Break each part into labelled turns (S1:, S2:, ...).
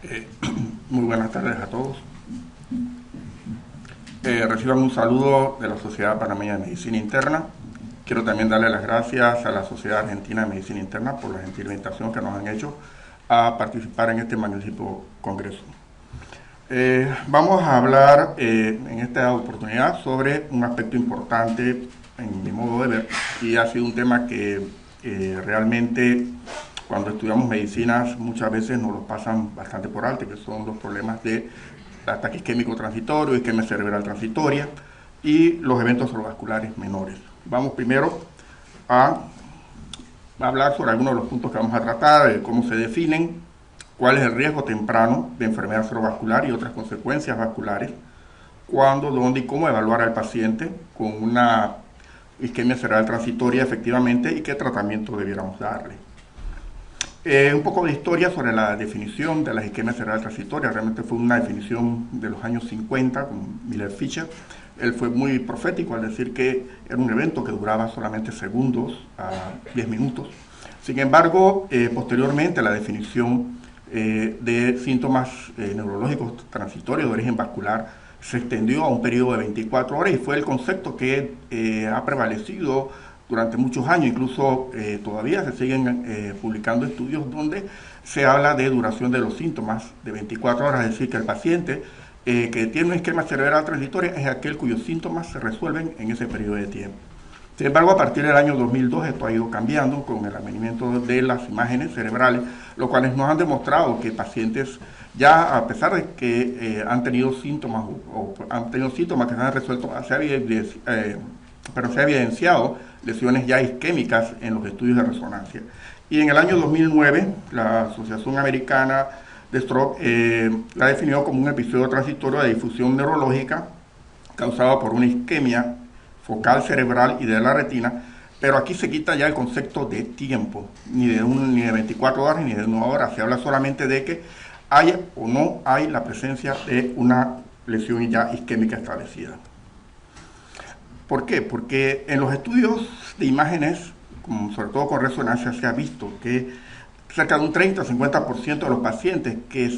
S1: Eh, Muy buenas tardes a todos. Reciban un saludo de la Sociedad Panameña de Medicina Interna. Quiero también darle las gracias a la Sociedad Argentina de Medicina Interna por la gentil invitación que nos han hecho a participar en este magnífico congreso. Vamos a hablar en esta oportunidad sobre un aspecto importante en mi modo de ver, y ha sido un tema que realmente cuando estudiamos medicinas muchas veces nos lo pasan bastante por alto, que son los problemas de ataque isquémico transitorio, isquemia cerebral transitoria y los eventos cerebrovasculares menores. Vamos primero a hablar sobre algunos de los puntos que vamos a tratar, de cómo se definen, cuál es el riesgo temprano de enfermedad cerebrovascular y otras consecuencias vasculares, cuándo, dónde y cómo evaluar al paciente con una isquemia cerebral transitoria efectivamente y qué tratamiento debiéramos darle. Un poco de historia sobre la definición de la isquemia cerebral transitoria. Realmente fue una definición de los años 50 con Miller Fisher. Él fue muy profético al decir que era un evento que duraba solamente segundos a 10 minutos. Sin embargo, posteriormente la definición de síntomas neurológicos transitorios de origen vascular se extendió a un periodo de 24 horas y fue el concepto que ha prevalecido durante muchos años. Incluso todavía se siguen publicando estudios donde se habla de duración de los síntomas de 24 horas, es decir, que el paciente que tiene una isquemia cerebral transitoria es aquel cuyos síntomas se resuelven en ese periodo de tiempo. Sin embargo, a partir del año 2002 esto ha ido cambiando con el advenimiento de las imágenes cerebrales, lo cual nos han demostrado que pacientes ya, a pesar de que han tenido síntomas o han tenido síntomas que se han resuelto, pero se ha evidenciado lesiones ya isquémicas en los estudios de resonancia. Y en el año 2009, la Asociación Americana de Stroke la definió como un episodio transitorio de difusión neurológica causado por una isquemia focal cerebral y de la retina, pero aquí se quita ya el concepto de tiempo, ni de 24 horas ni de 1 hora. Se habla solamente de que haya o no hay la presencia de una lesión ya isquémica establecida. ¿Por qué? Porque en los estudios de imágenes, sobre todo con resonancia, se ha visto que cerca de un 30-50% de los pacientes que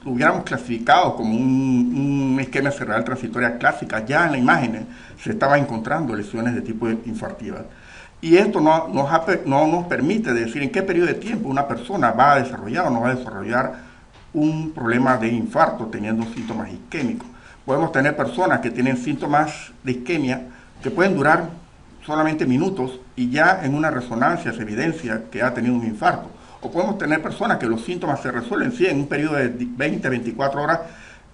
S1: hubiéramos clasificado como una isquemia cerebral transitoria clásica, ya en las imágenes se estaban encontrando lesiones de tipo infarctiva. Y esto no nos permite decir en qué periodo de tiempo una persona va a desarrollar o no va a desarrollar un problema de infarto teniendo síntomas isquémicos. Podemos tener personas que tienen síntomas de isquemia que pueden durar solamente minutos y ya en una resonancia se evidencia que ha tenido un infarto. O podemos tener personas que los síntomas se resuelven sí, en un periodo de 20-24 horas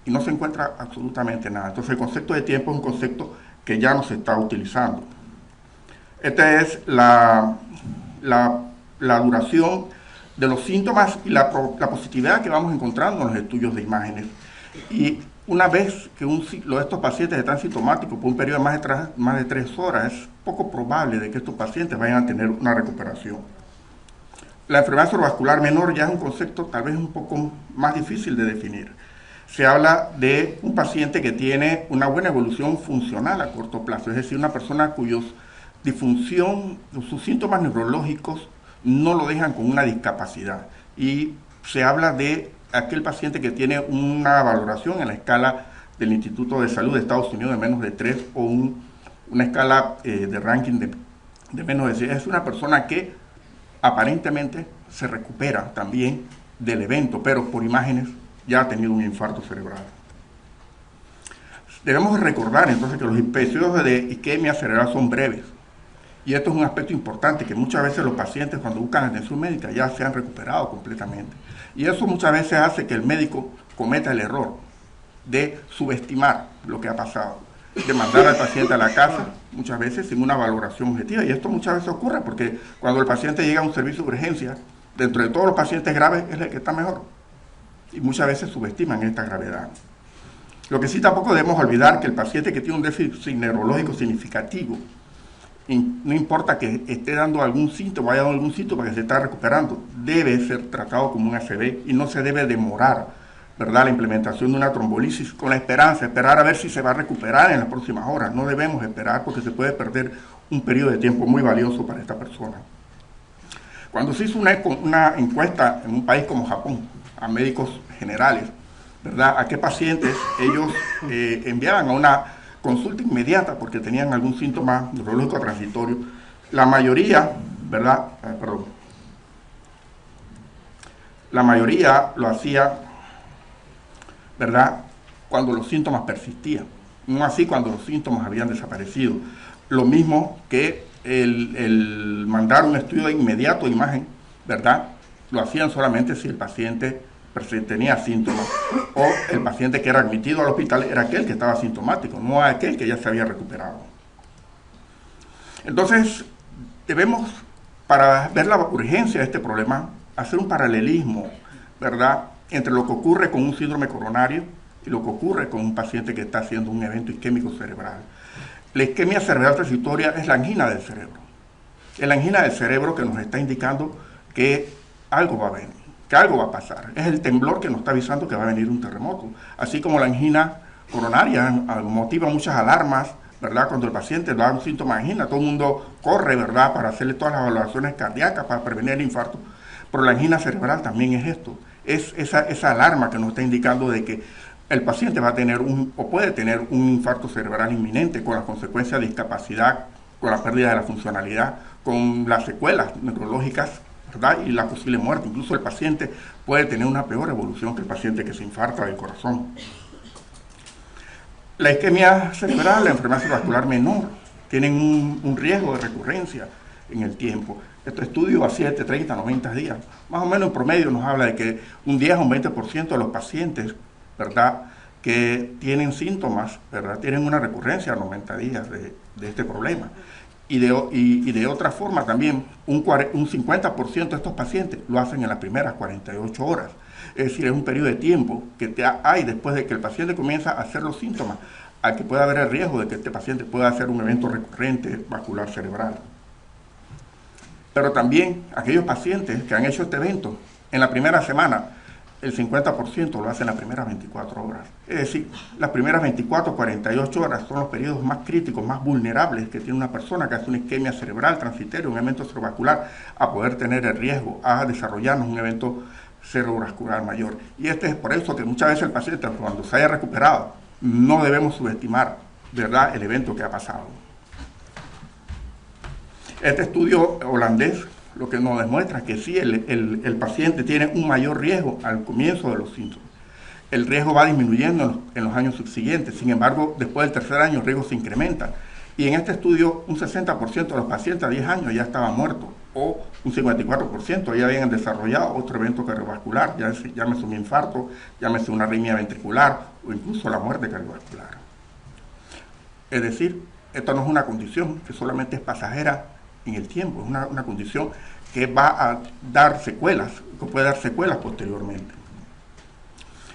S1: y no se encuentra absolutamente nada. Entonces el concepto de tiempo es un concepto que ya no se está utilizando. Esta es la duración de los síntomas y la positividad que vamos encontrando en los estudios de imágenes. Y una vez que estos pacientes están sintomáticos por un periodo de más de 3 horas, es poco probable de que estos pacientes vayan a tener una recuperación. La enfermedad cerebrovascular menor ya es un concepto tal vez un poco más difícil de definir. Se habla de un paciente que tiene una buena evolución funcional a corto plazo, es decir, una persona cuyos disfunción, sus síntomas neurológicos no lo dejan con una discapacidad. Y se habla de aquel paciente que tiene una valoración en la escala del Instituto de Salud de Estados Unidos de menos de 3 o una escala de ranking de menos de 6. Es una persona que aparentemente se recupera también del evento, pero por imágenes ya ha tenido un infarto cerebral. Debemos recordar entonces que los episodios de isquemia cerebral son breves. Y esto es un aspecto importante, que muchas veces los pacientes cuando buscan atención médica ya se han recuperado completamente. Y eso muchas veces hace que el médico cometa el error de subestimar lo que ha pasado, de mandar al paciente a la casa, muchas veces sin una valoración objetiva. Y esto muchas veces ocurre porque cuando el paciente llega a un servicio de urgencia, dentro de todos los pacientes graves es el que está mejor. Y muchas veces subestiman esta gravedad. Lo que sí tampoco debemos olvidar que el paciente que tiene un déficit neurológico significativo, no importa que esté dando algún síntoma, haya dado algún síntoma que se está recuperando, debe ser tratado como un ACV y no se debe demorar, ¿verdad?, la implementación de una trombolisis con la esperar a ver si se va a recuperar en las próximas horas. No debemos esperar porque se puede perder un periodo de tiempo muy valioso para esta persona. Cuando se hizo una encuesta en un país como Japón, a médicos generales, ¿verdad? A qué pacientes ellos enviaban a una consulta inmediata porque tenían algún síntoma neurológico transitorio. La mayoría, ¿verdad? La mayoría lo hacía, ¿verdad?, cuando los síntomas persistían, no así cuando los síntomas habían desaparecido. Lo mismo que el mandar un estudio de inmediato de imagen, ¿verdad?, lo hacían solamente si el paciente tenía síntomas, o el paciente que era admitido al hospital era aquel que estaba sintomático, no aquel que ya se había recuperado. Entonces, debemos, para ver la urgencia de este problema, hacer un paralelismo, ¿verdad?, entre lo que ocurre con un síndrome coronario y lo que ocurre con un paciente que está haciendo un evento isquémico cerebral. La isquemia cerebral transitoria es la angina del cerebro. Es la angina del cerebro que nos está indicando que algo va a venir, que algo va a pasar. Es el temblor que nos está avisando que va a venir un terremoto. Así como la angina coronaria motiva muchas alarmas, ¿verdad? Cuando el paciente da un síntoma de angina, todo el mundo corre, ¿verdad?, para hacerle todas las evaluaciones cardíacas para prevenir el infarto. Pero la angina cerebral también es esto, es esa alarma que nos está indicando de que el paciente va a tener o puede tener un infarto cerebral inminente con las consecuencias de discapacidad, con la pérdida de la funcionalidad, con las secuelas neurológicas, ¿verdad?, y la posible muerte. Incluso el paciente puede tener una peor evolución que el paciente que se infarta del corazón. La isquemia cerebral, la enfermedad cerebrovascular menor, tienen un riesgo de recurrencia en el tiempo. Este estudio a 7, 30, 90 días, más o menos en promedio nos habla de que un 10 a un 20% de los pacientes, ¿verdad?, que tienen síntomas, ¿verdad?, tienen una recurrencia a 90 días de este problema. Y de otra forma también, un 50% de estos pacientes lo hacen en las primeras 48 horas. Es decir, es un periodo de tiempo que hay después de que el paciente comienza a hacer los síntomas, al que pueda haber el riesgo de que este paciente pueda hacer un evento recurrente vascular cerebral. Pero también aquellos pacientes que han hecho este evento en la primera semana, el 50% lo hace en las primeras 24 horas. Es decir, las primeras 24 o 48 horas son los periodos más críticos, más vulnerables que tiene una persona que hace una isquemia cerebral transitoria, un evento cerebrovascular, a poder tener el riesgo a desarrollarnos un evento cerebrovascular mayor. Y es por eso que muchas veces el paciente, cuando se haya recuperado, no debemos subestimar, ¿verdad?, el evento que ha pasado. Este estudio holandés lo que nos demuestra que sí, el paciente tiene un mayor riesgo al comienzo de los síntomas. El riesgo va disminuyendo en los años subsiguientes. Sin embargo, después del tercer año el riesgo se incrementa. Y en este estudio un 60% de los pacientes a 10 años ya estaban muertos, o un 54% ya habían desarrollado otro evento cardiovascular, llámese un infarto, llámese una arritmia ventricular o incluso la muerte cardiovascular. Es decir, esto no es una condición que solamente es pasajera en el tiempo, es una condición que va a dar secuelas, que puede dar secuelas posteriormente.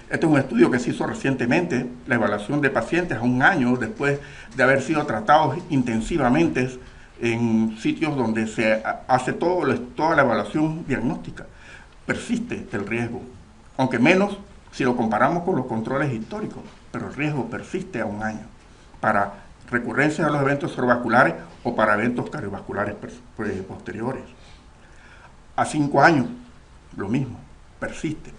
S1: Este es un estudio que se hizo recientemente, la evaluación de pacientes a un año después de haber sido tratados intensivamente en sitios donde se hace toda la evaluación diagnóstica. Persiste el riesgo, aunque menos si lo comparamos con los controles históricos, pero el riesgo persiste a un año para recurrencia de los eventos cerebrovasculares o para eventos cardiovasculares posteriores. A 5 años, lo mismo, persiste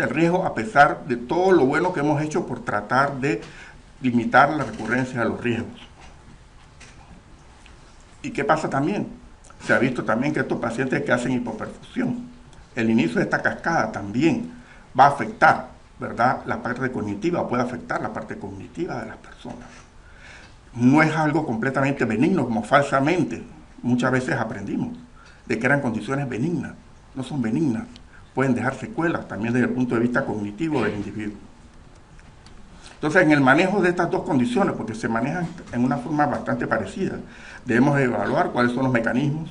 S1: el riesgo a pesar de todo lo bueno que hemos hecho por tratar de limitar la recurrencia de los riesgos. ¿Y qué pasa también? Se ha visto también que estos pacientes que hacen hipoperfusión, el inicio de esta cascada también va a afectar, ¿verdad?, la parte cognitiva, puede afectar la parte cognitiva de las personas. No es algo completamente benigno, como falsamente muchas veces aprendimos, de que eran condiciones benignas. No son benignas, pueden dejar secuelas también desde el punto de vista cognitivo del individuo. Entonces, en el manejo de estas dos condiciones, porque se manejan en una forma bastante parecida, debemos evaluar cuáles son los mecanismos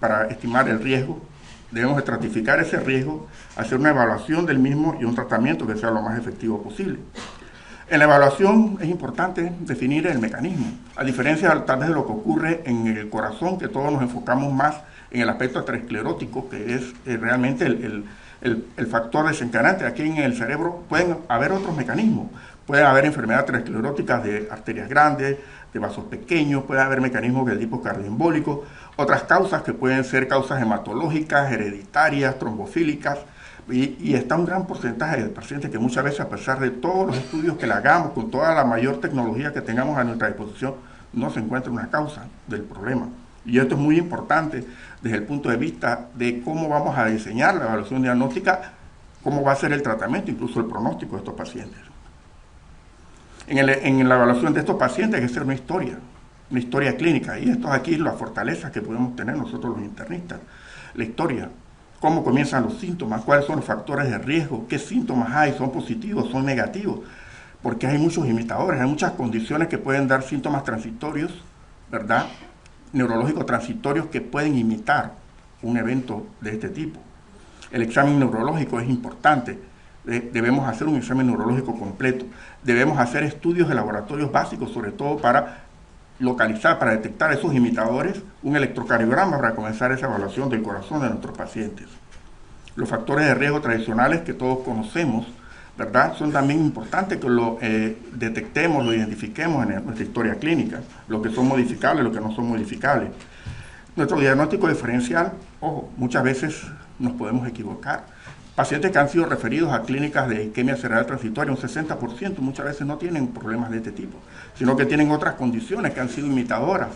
S1: para estimar el riesgo, debemos estratificar ese riesgo, hacer una evaluación del mismo y un tratamiento que sea lo más efectivo posible. En la evaluación es importante definir el mecanismo, a diferencia tal vez de lo que ocurre en el corazón, que todos nos enfocamos más en el aspecto aterosclerótico, que es realmente el factor desencadenante. Aquí en el cerebro pueden haber otros mecanismos, pueden haber enfermedades ateroscleróticas de arterias grandes, de vasos pequeños, puede haber mecanismos del tipo cardioembólico, otras causas que pueden ser causas hematológicas, hereditarias, trombofílicas, Y está un gran porcentaje de pacientes que muchas veces, a pesar de todos los estudios que le hagamos, con toda la mayor tecnología que tengamos a nuestra disposición, no se encuentra una causa del problema. Y esto es muy importante desde el punto de vista de cómo vamos a diseñar la evaluación diagnóstica, cómo va a ser el tratamiento, incluso el pronóstico de estos pacientes. En la evaluación de estos pacientes hay que hacer una historia clínica, y esto es aquí la fortaleza que podemos tener nosotros los internistas. La historia, cómo comienzan los síntomas, cuáles son los factores de riesgo, qué síntomas hay, son positivos, son negativos, porque hay muchos imitadores, hay muchas condiciones que pueden dar síntomas transitorios, ¿verdad?, neurológicos transitorios que pueden imitar un evento de este tipo. El examen neurológico es importante, debemos hacer un examen neurológico completo, debemos hacer estudios de laboratorios básicos, sobre todo para localizar, para detectar esos imitadores, un electrocardiograma para comenzar esa evaluación del corazón de nuestros pacientes. Los factores de riesgo tradicionales que todos conocemos, ¿verdad?, son también importantes que lo detectemos, lo identifiquemos en nuestra historia clínica, lo que son modificables, lo que no son modificables. Nuestro diagnóstico diferencial, ojo, muchas veces nos podemos equivocar. Pacientes que han sido referidos a clínicas de isquemia cerebral transitoria, un 60% muchas veces no tienen problemas de este tipo, sino que tienen otras condiciones que han sido imitadoras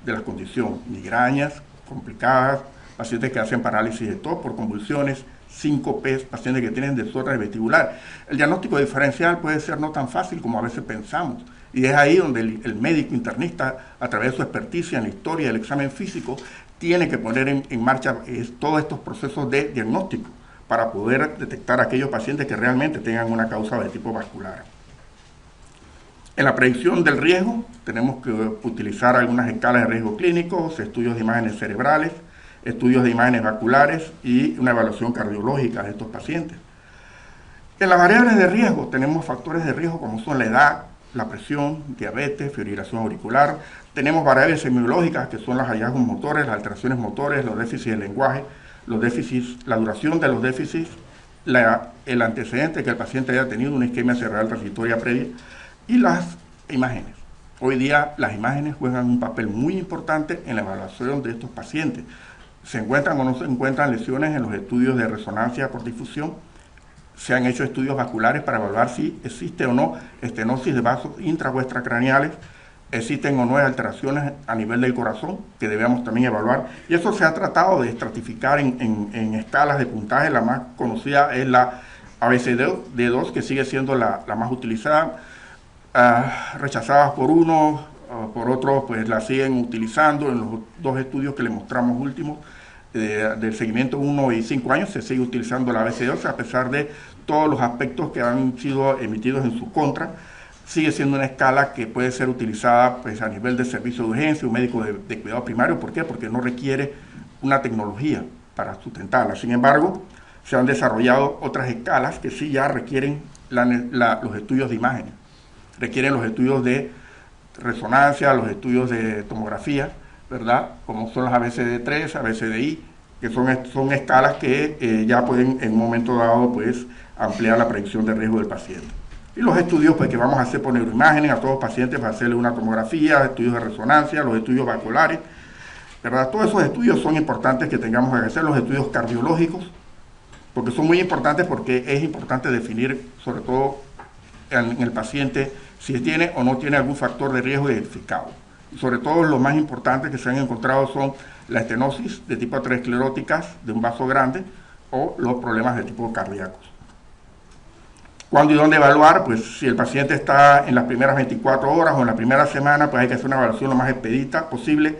S1: de la condición, migrañas complicadas, pacientes que hacen parálisis de tos por convulsiones, síncopes, pacientes que tienen desorden vestibular. El diagnóstico diferencial puede ser no tan fácil como a veces pensamos, y es ahí donde el médico internista, a través de su experticia en la historia del examen físico, tiene que poner en marcha todos estos procesos de diagnóstico para poder detectar a aquellos pacientes que realmente tengan una causa de tipo vascular. En la predicción del riesgo tenemos que utilizar algunas escalas de riesgo clínicos, estudios de imágenes cerebrales, estudios de imágenes vasculares y una evaluación cardiológica de estos pacientes. En las variables de riesgo tenemos factores de riesgo como son la edad, la presión, diabetes, fibrilación auricular. Tenemos variables semiológicas que son los hallazgos motores, las alteraciones motores, los déficits del lenguaje, los déficits, la duración de los déficits, el antecedente que el paciente haya tenido una isquemia cerebral transitoria previa y las imágenes. Hoy día las imágenes juegan un papel muy importante en la evaluación de estos pacientes. ¿Se encuentran o no se encuentran lesiones en los estudios de resonancia por difusión? Se han hecho estudios vasculares para evaluar si existe o no estenosis de vasos intra o extracraneales, existen o no alteraciones a nivel del corazón que debemos también evaluar, y eso se ha tratado de estratificar en escalas de puntaje. La más conocida es la ABCD2, que sigue siendo la más utilizada, rechazadas por unos, por otros pues la siguen utilizando. En los dos estudios que les mostramos últimos, del seguimiento 1 y 5 años, se sigue utilizando la ABCD2 a pesar de todos los aspectos que han sido emitidos en su contra. Sigue siendo una escala que puede ser utilizada pues, a nivel de servicio de urgencia, un médico de cuidado primario. ¿Por qué? Porque no requiere una tecnología para sustentarla. Sin embargo, se han desarrollado otras escalas que sí ya requieren los estudios de imágenes, requieren los estudios de resonancia, los estudios de tomografía, ¿verdad?, como son las ABCD3, ABCDI, que son escalas que ya pueden en un momento dado pues, ampliar la predicción de riesgo del paciente. Y los estudios pues, que vamos a hacer por neuroimágenes a todos los pacientes para hacerle una tomografía, estudios de resonancia, los estudios vasculares, ¿verdad? Todos esos estudios son importantes que tengamos que hacer, los estudios cardiológicos, porque son muy importantes, porque es importante definir, sobre todo en el paciente, si tiene o no tiene algún factor de riesgo identificado. Y sobre todo, lo más importante que se han encontrado son la estenosis de tipo ateroscleróticas de un vaso grande o los problemas de tipo cardíacos. ¿Cuándo y dónde evaluar? Pues si el paciente está en las primeras 24 horas o en la primera semana, pues hay que hacer una evaluación lo más expedita posible.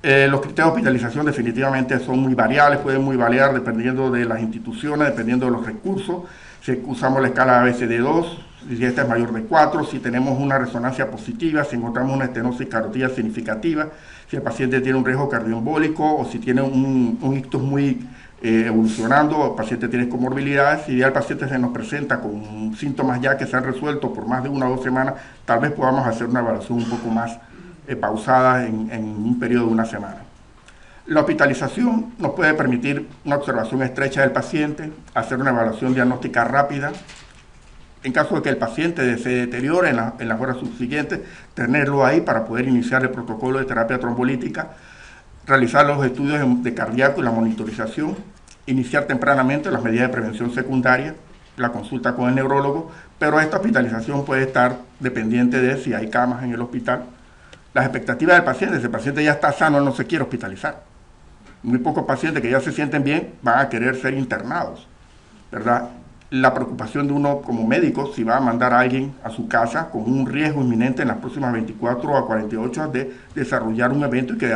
S1: Los criterios de hospitalización definitivamente son muy variables, pueden muy variar dependiendo de las instituciones, dependiendo de los recursos. Si usamos la escala ABCD2, si esta es mayor de 4, si tenemos una resonancia positiva, si encontramos una estenosis carótida significativa, si el paciente tiene un riesgo cardioembólico o si tiene un ictus muy evolucionando, o el paciente tiene comorbilidades. Si ya el paciente se nos presenta con síntomas ya que se han resuelto por más de 1 o 2 semanas, tal vez podamos hacer una evaluación un poco más pausada en un periodo de 1 semana. La hospitalización nos puede permitir una observación estrecha del paciente, hacer una evaluación diagnóstica rápida. En caso de que el paciente se deteriore en las horas subsiguientes, tenerlo ahí para poder iniciar el protocolo de terapia trombolítica, realizar los estudios de cardíaco y la monitorización, iniciar tempranamente las medidas de prevención secundaria, la consulta con el neurólogo, pero esta hospitalización puede estar dependiente de si hay camas en el hospital. Las expectativas del paciente, si el paciente ya está sano, él no se quiere hospitalizar. Muy pocos pacientes que ya se sienten bien van a querer ser internados, ¿verdad? La preocupación de uno como médico, si va a mandar a alguien a su casa con un riesgo inminente en las próximas 24 a 48 horas de desarrollar un evento y que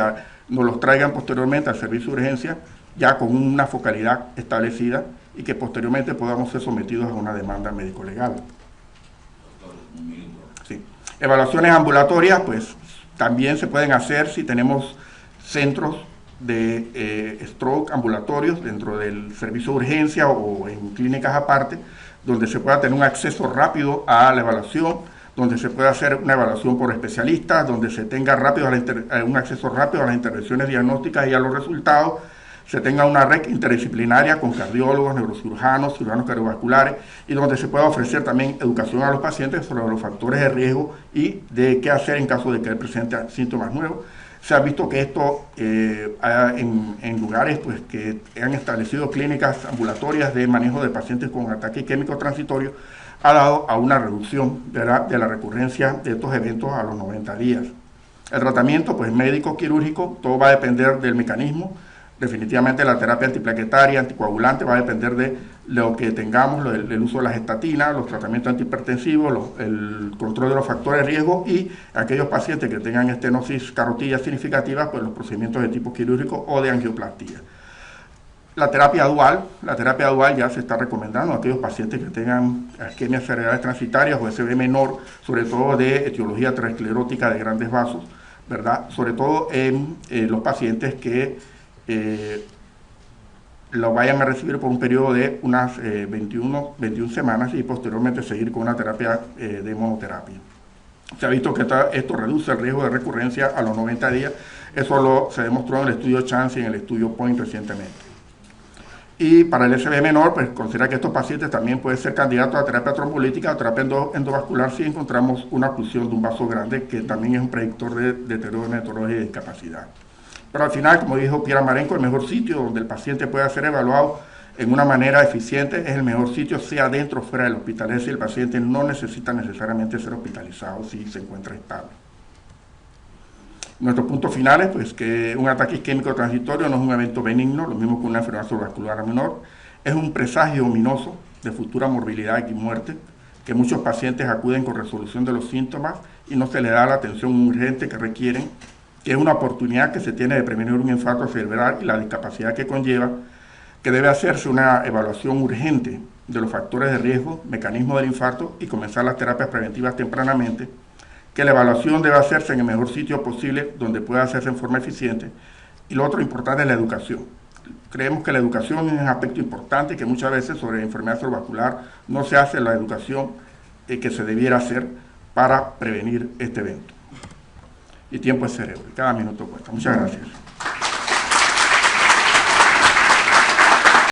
S1: nos los traigan posteriormente al servicio de urgencia, ya con una focalidad establecida y que posteriormente podamos ser sometidos a una demanda médico-legal. Sí. Evaluaciones ambulatorias, pues también se pueden hacer si tenemos centros de stroke ambulatorios dentro del servicio de urgencia o en clínicas aparte, donde se pueda tener un acceso rápido a la evaluación, donde se pueda hacer una evaluación por especialistas, donde se tenga un acceso rápido a las intervenciones diagnósticas y a los resultados, se tenga una red interdisciplinaria con cardiólogos, neurocirujanos, cirujanos cardiovasculares, y donde se pueda ofrecer también educación a los pacientes sobre los factores de riesgo y de qué hacer en caso de que él presente síntomas nuevos. Se ha visto que esto en lugares pues, que han establecido clínicas ambulatorias de manejo de pacientes con ataque isquémico transitorio ha dado a una reducción, ¿verdad?, de la recurrencia de estos eventos a los 90 días. El tratamiento pues, médico, quirúrgico, todo va a depender del mecanismo. Definitivamente la terapia antiplaquetaria, anticoagulante, va a depender de lo que tengamos, el uso de las estatinas, los tratamientos antihipertensivos, el control de los factores de riesgo y aquellos pacientes que tengan estenosis carotida significativa, pues los procedimientos de tipo quirúrgico o de angioplastía. La terapia dual ya se está recomendando a aquellos pacientes que tengan isquemias cerebrales transitarias o SB menor, sobre todo de etiología aterosclerótica de grandes vasos, ¿verdad? Sobre todo en los pacientes que lo vayan a recibir por un periodo de unas 21 semanas y posteriormente seguir con una terapia de monoterapia. Se ha visto que esto reduce el riesgo de recurrencia a los 90 días, eso se demostró en el estudio Chance y en el estudio Point recientemente. Y para el SB menor, pues considera que estos pacientes también pueden ser candidatos a terapia trombolítica o terapia endovascular si encontramos una oclusión de un vaso grande, que también es un predictor de deterioro neurológico y discapacidad. Pero al final, como dijo Piera Marenco, el mejor sitio donde el paciente pueda ser evaluado en una manera eficiente es el mejor sitio, sea dentro o fuera del hospital. Es decir, el paciente no necesita necesariamente ser hospitalizado si se encuentra estable. Nuestros puntos finales, pues que un ataque isquémico transitorio no es un evento benigno, lo mismo que una enfermedad cerebrovascular menor, es un presagio ominoso de futura morbilidad y muerte, que muchos pacientes acuden con resolución de los síntomas y no se les da la atención urgente que requieren, que es una oportunidad que se tiene de prevenir un infarto cerebral y la discapacidad que conlleva, que debe hacerse una evaluación urgente de los factores de riesgo, mecanismos del infarto y comenzar las terapias preventivas tempranamente, que la evaluación debe hacerse en el mejor sitio posible donde pueda hacerse en forma eficiente, y lo otro importante es la educación. Creemos que la educación es un aspecto importante, que muchas veces sobre la enfermedad cerebrovascular no se hace la educación que se debiera hacer para prevenir este evento. Y tiempo es cerebro, y cada minuto cuesta. Muchas gracias.